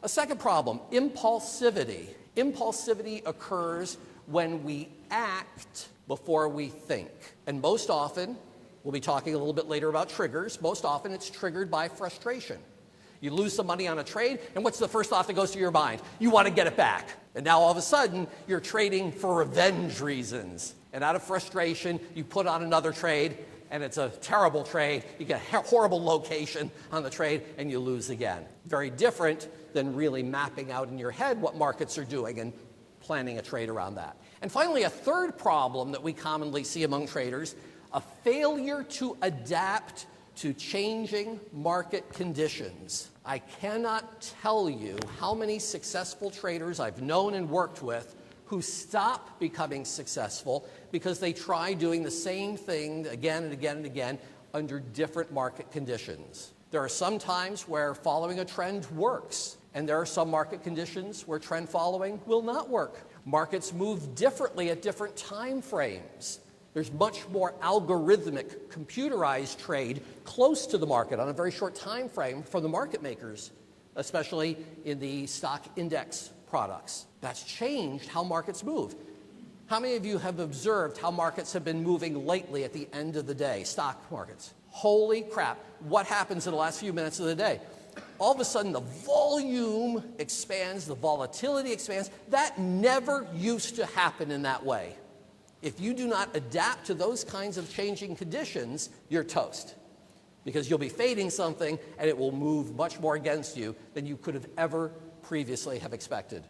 A second problem, impulsivity. Impulsivity occurs when we act before we think. And most often, we'll be talking a little bit later about triggers, most often it's triggered by frustration. You lose some money on a trade, and what's the first thought that goes to your mind? You want to get it back. And now all of a sudden, you're trading for revenge reasons. And out of frustration, you put on another trade, and it's a terrible trade. You get a horrible location on the trade, and you lose again. Very different than really mapping out in your head what markets are doing and planning a trade around that. And finally, a third problem that we commonly see among traders, a failure to adapt to changing market conditions. I cannot tell you how many successful traders I've known and worked with who stop becoming successful because they try doing the same thing again and again and again under different market conditions. There are some times where following a trend works, and there are some market conditions where trend following will not work. Markets move differently at different time frames. There's much more algorithmic, computerized trade close to the market on a very short time frame from the market makers, especially in the stock index products. That's changed how markets move. How many of you have observed how markets have been moving lately at the end of the day, stock markets? Holy crap, what happens in the last few minutes of the day? All of a sudden, the volume expands, the volatility expands. That never used to happen in that way. If you do not adapt to those kinds of changing conditions, you're toast. Because you'll be fading something, and it will move much more against you than you could have ever previously have expected.